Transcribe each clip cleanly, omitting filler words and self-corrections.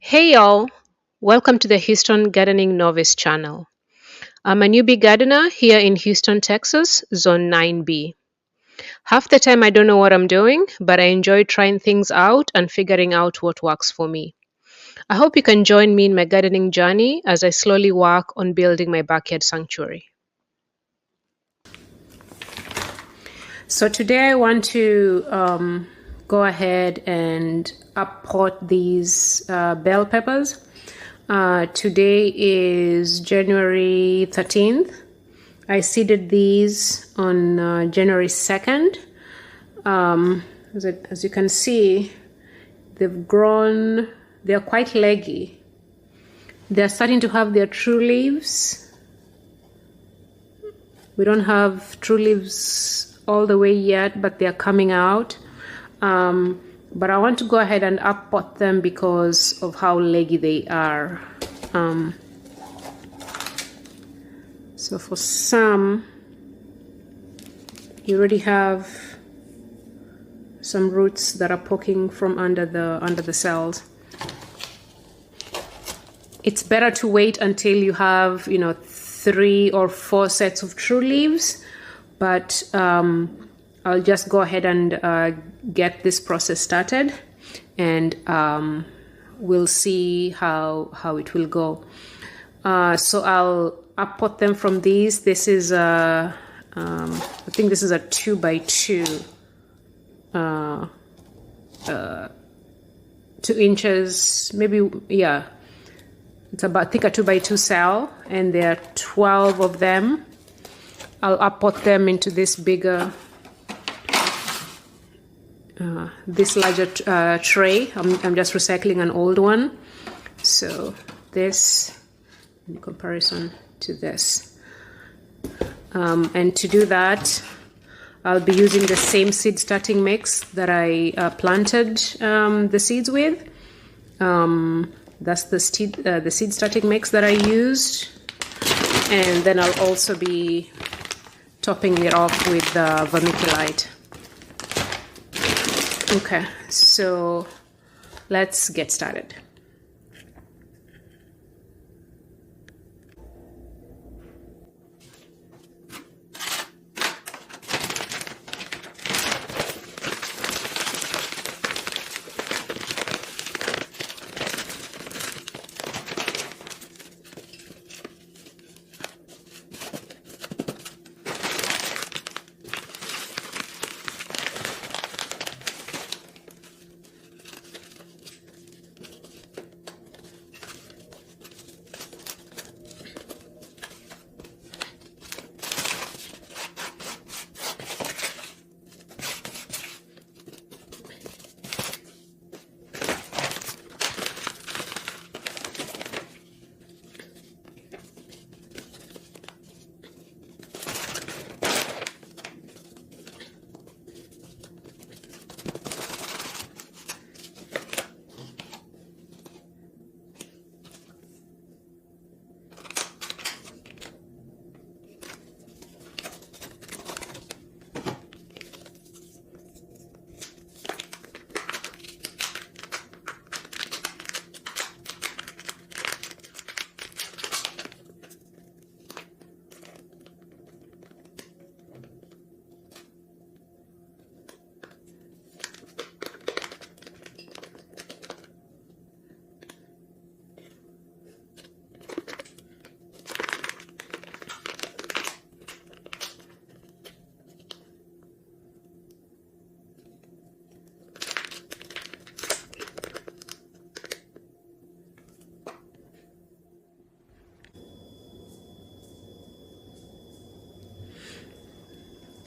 Hey y'all, welcome to the Houston Gardening Novice channel. I'm a newbie gardener here in Houston, Texas, Zone 9B. Half the time I don't know what I'm doing, but I enjoy trying things out and figuring out what works for me. I hope you can join me in my gardening journey as I slowly work on building my backyard sanctuary. So today I want to go ahead and uppot these bell peppers. Today is January 13th. I seeded these on January 2nd. As you can see, they've grown, they're quite leggy. They're starting to have their true leaves. We don't have true leaves all the way yet, but they're coming out. But I want to go ahead and uppot them because of how leggy they are. So for some, you already have some roots that are poking from under the cells. It's better to wait until you have 3 or 4 sets of true leaves, but I'll just go ahead and get this process started, and we'll see how it will go. So I'll uppot them from these. This is I think this is a 2x2, 2 inches, maybe, yeah. It's about, I think, a 2x2 cell, and there are 12 of them. I'll uppot them into this bigger, this larger tray. I'm just recycling an old one. So this, in comparison to this. And to do that, I'll be using the same seed starting mix that I planted the seeds with. That's the seed starting mix that I used. And then I'll also be topping it off with vermiculite. Okay, so let's get started.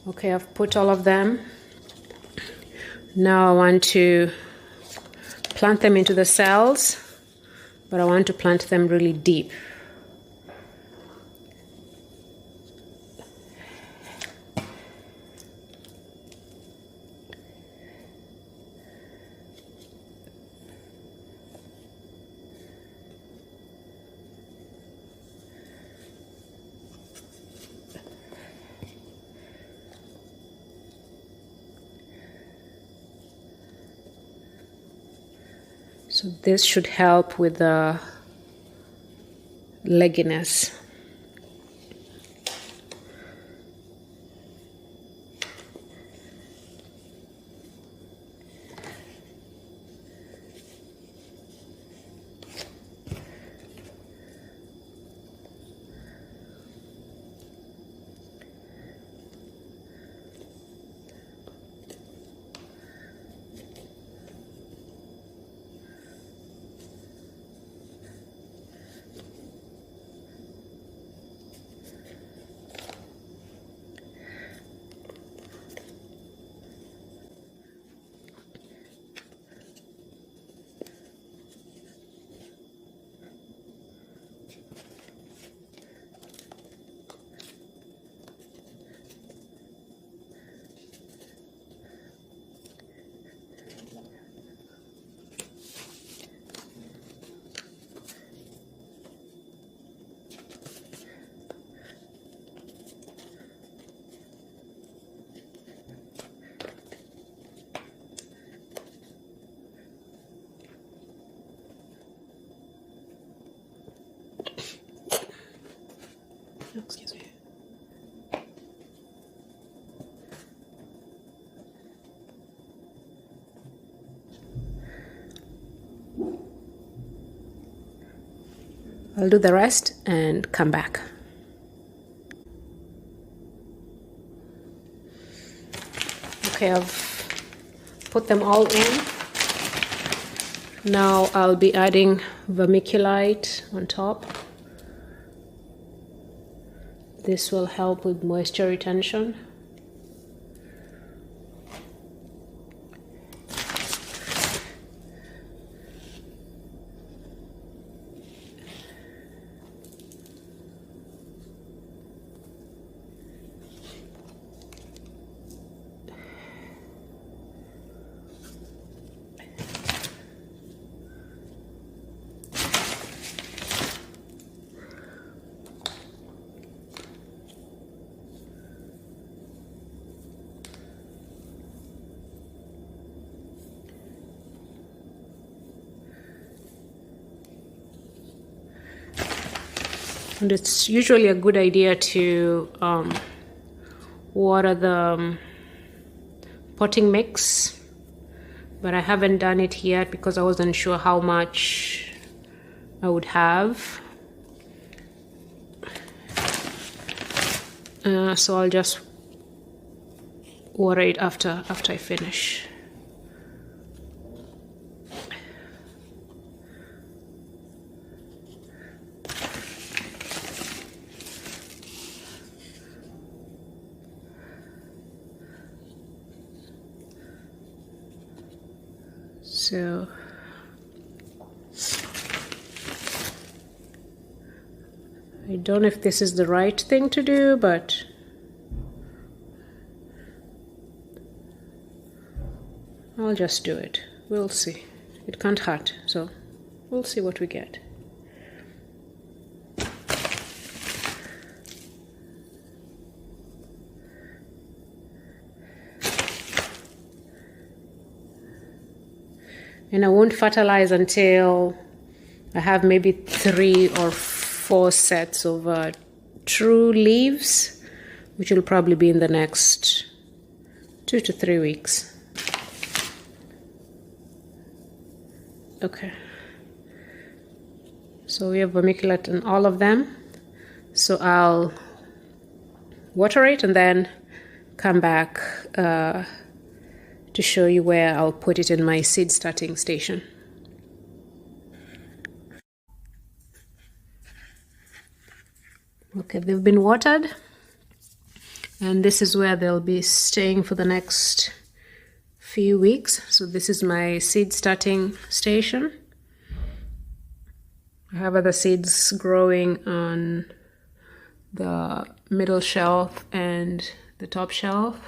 Okay, I've put all of them. Now I want to plant them into the cells, but I want to plant them really deep. So this should help with the legginess. Excuse me. I'll do the rest and come back. Okay, I've put them all in. Now I'll be adding vermiculite on top. This will help with moisture retention. And it's usually a good idea to water the potting mix, but I haven't done it yet because I wasn't sure how much I would have. So I'll just water it after I finish. So I don't know if this is the right thing to do, but I'll just do it. We'll see. It can't hurt, so we'll see what we get. And I won't fertilize until I have maybe 3 or 4 sets of true leaves, which will probably be in the next 2 to 3 weeks. Okay. So we have vermiculite in all of them. So I'll water it and then come back to show you where I'll put it in my seed starting station. Okay, they've been watered, and this is where they'll be staying for the next few weeks. So this is my seed starting station. I have other seeds growing on the middle shelf and the top shelf.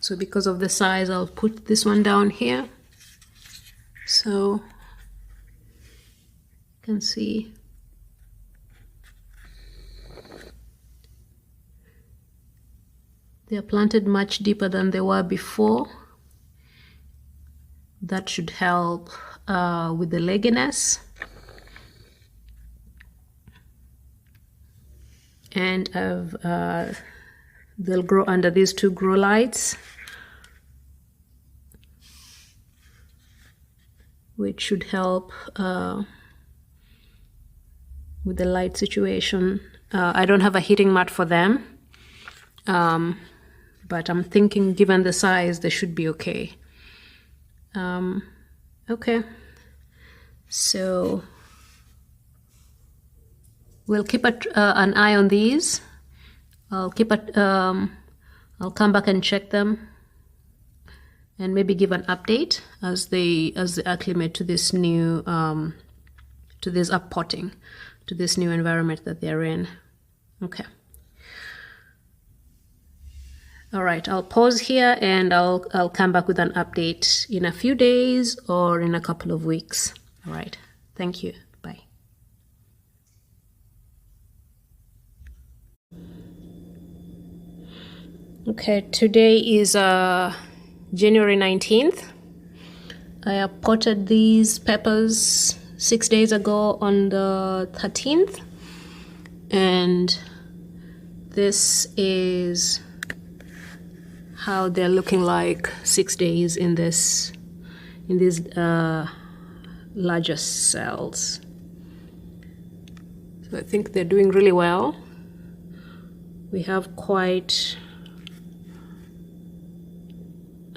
So because of the size, I'll put this one down here. So you can see they are planted much deeper than they were before. That should help with the legginess. And they'll grow under these 2 grow lights, which should help with the light situation. I don't have a heating mat for them, but I'm thinking given the size, they should be okay. Okay, so we'll keep an eye on these. I'll come back and check them, and maybe give an update as they acclimate to this new to this uppotting, to this new environment that they're in. Okay. All right, I'll pause here and I'll come back with an update in a few days or in a couple of weeks. All right, thank you. Bye. Okay, today is January 19th. I potted these peppers 6 days ago on the 13th, and this is how they're looking like 6 days in these larger cells. So I think they're doing really well. We have quite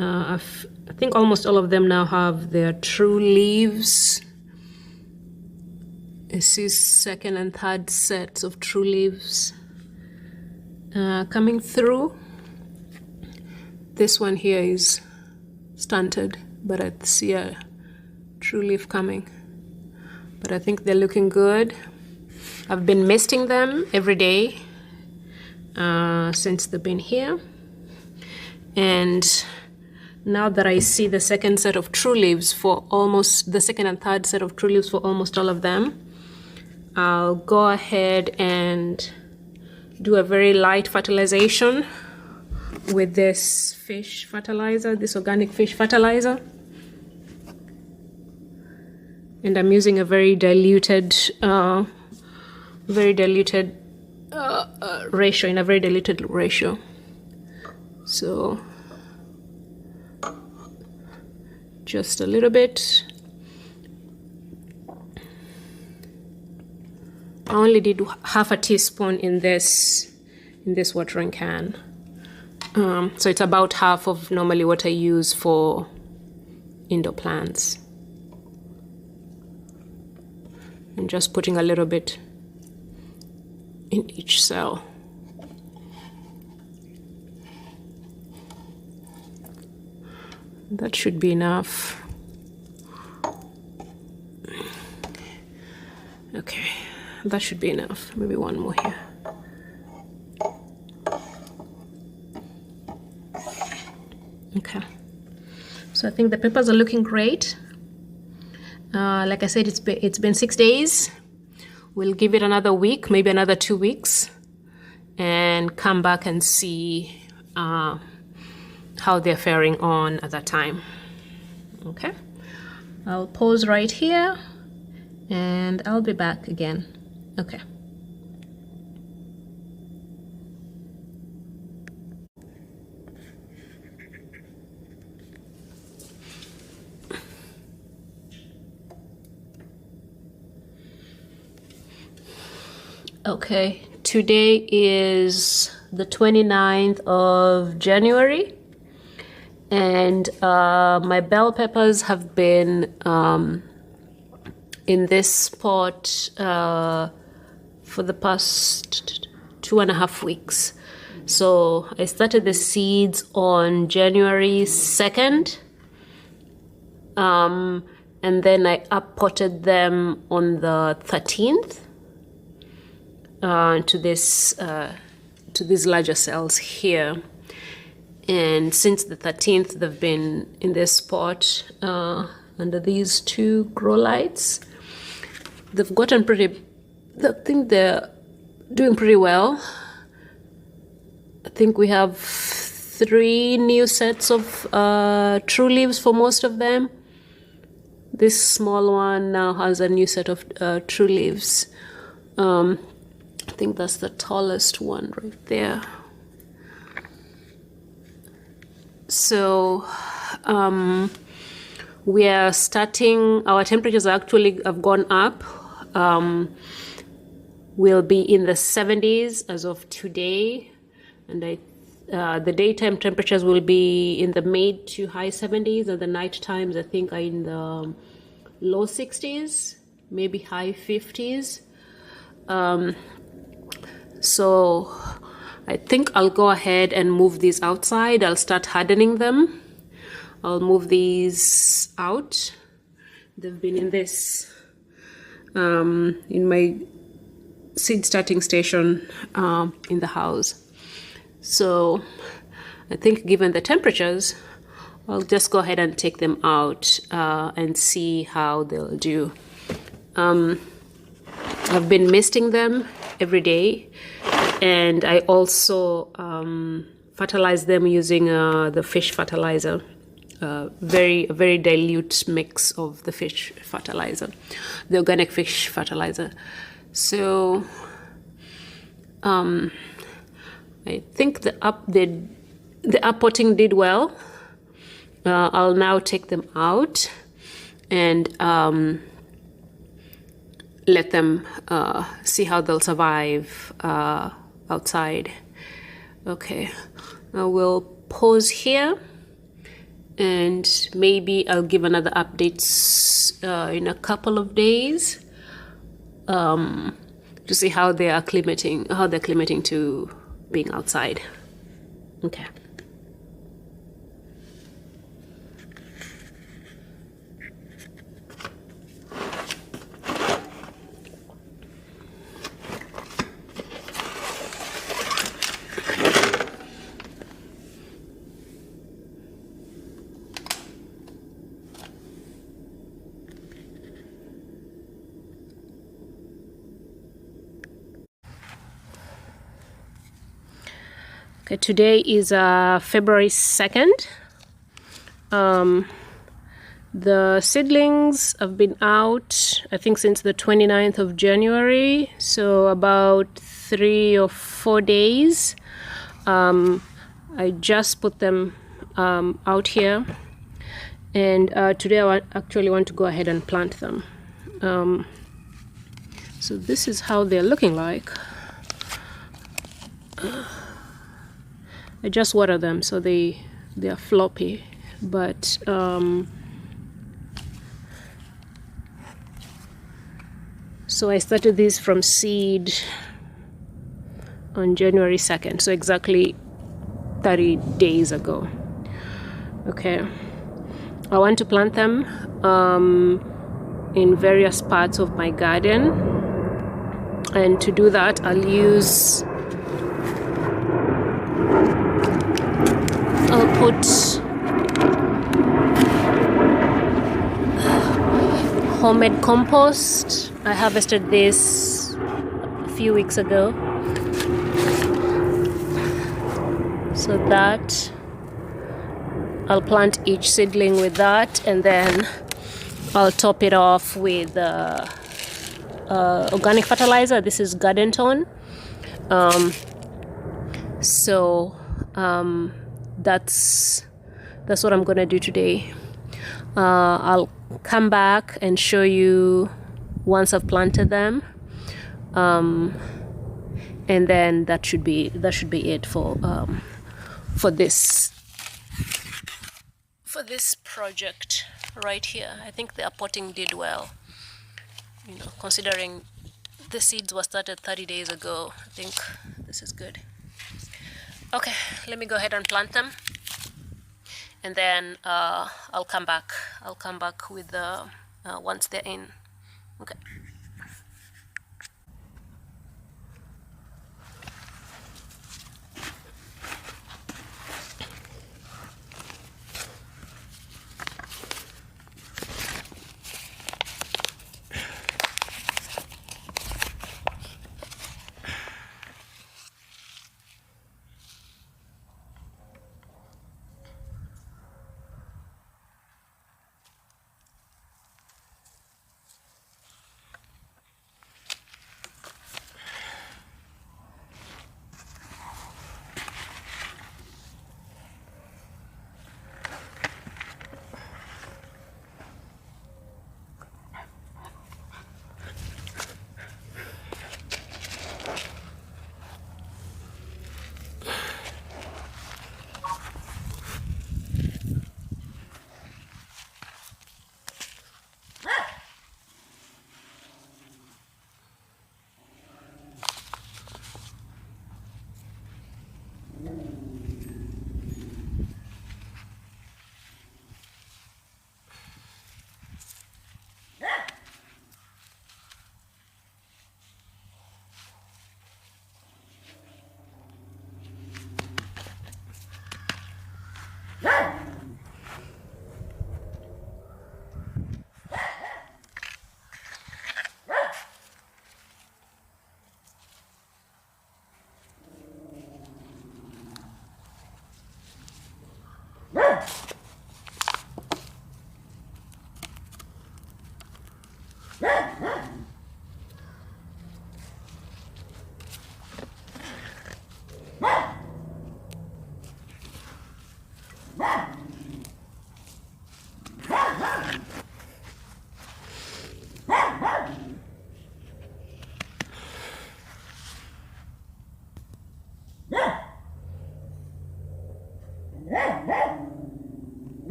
I think almost all of them now have their true leaves. I see second and third sets of true leaves coming through. This one here is stunted, but I see a true leaf coming. But I think they're looking good. I've been misting them every day since they've been here. And now that I see the second set of true leaves for almost, the second and third set of true leaves for almost all of them, I'll go ahead and do a very light fertilization with this fish fertilizer, this organic fish fertilizer. And I'm using a very diluted ratio, in a very diluted ratio. So just a little bit. I only did half a teaspoon in this watering can. So it's about half of normally what I use for indoor plants. And just putting a little bit in each cell. That should be enough. Okay, that should be enough. Maybe one more here. Okay, so I think the peppers are looking great. Like I said, it's been 6 days. We'll give it another week, maybe another 2 weeks, and come back and see how they're faring on at that time. Okay, I'll pause right here and I'll be back again. Okay. Okay, today is the 29th of January, and my bell peppers have been in this spot for the past 2.5 weeks. So I started the seeds on January 2nd, and then I uppotted them on the 13th. To these larger cells here, and since the 13th they've been in this spot under these 2 grow lights. They've gotten pretty, I think they're doing pretty well. I think we have 3 new sets of true leaves for most of them, this small one now has a new set of true leaves. I think that's the tallest one right there. So we are starting, our temperatures actually have gone up. We'll be in the 70s as of today, and the daytime temperatures will be in the mid to high 70s, and the night times I think are in the low 60s, maybe high 50s. So I think I'll go ahead and move these outside. I'll start hardening them. I'll move these out. They've been in this, in my seed starting station in the house. So I think given the temperatures, I'll just go ahead and take them out and see how they'll do. I've been misting them every day, and I also fertilize them using the fish fertilizer. Very dilute mix of the fish fertilizer, the organic fish fertilizer. So I think the uppotting did well. I'll now take them out and let them see how they'll survive outside. Okay, now we'll pause here, and maybe I'll give another updates in a couple of days to see how they're acclimating to being outside. Okay. Okay, today is February 2nd. The seedlings have been out, I think, since the 29th of January, so about 3 or 4 days. I just put them out here, and today I actually want to go ahead and plant them. So this is how they're looking like. I just water them so they are floppy, but so I started these from seed on January 2nd, so exactly 30 days ago. Okay, I want to plant them in various parts of my garden, and to do that I'll put homemade compost. I harvested this a few weeks ago, so that I'll plant each seedling with that, and then I'll top it off with organic fertilizer. This is garden tone. That's what I'm gonna do today. I'll come back and show you once I've planted them, and then that should be it for this project right here. I think the potting did well, considering the seeds were started 30 days ago. I think this is good. Okay, let me go ahead and plant them, and then I'll come back with once they're in. Okay.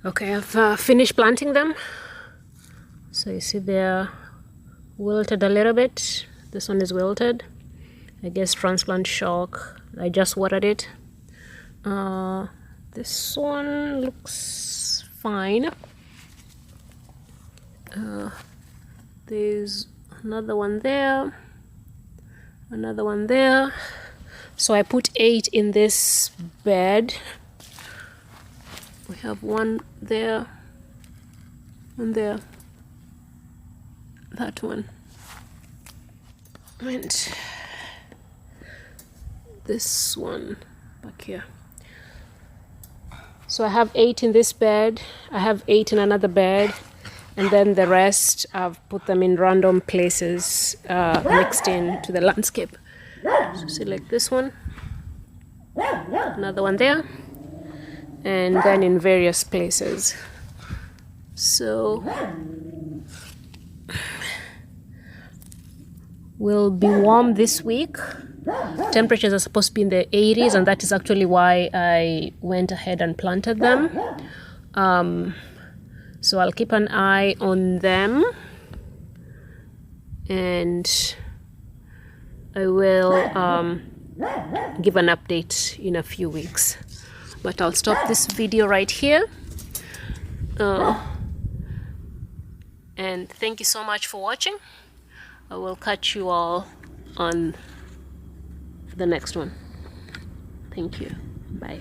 Okay, I've finished planting them. So you see they're wilted a little bit. This one is wilted. I guess transplant shock. I just watered it. This one looks fine. There's another one there, another one there. So I put 8 in this bed. We have one there, and there, that one, and this one back here. So I have 8 in this bed, I have 8 in another bed, and then the rest I've put them in random places, mixed in to the landscape. So see, like this one, another one there, and then in various places. So will be warm this week. Temperatures are supposed to be in the 80s, and that is actually why I went ahead and planted them. So I'll keep an eye on them, and I will give an update in a few weeks. But I'll stop this video right here. And thank you so much for watching. I will catch you all on the next one. Thank you. Bye.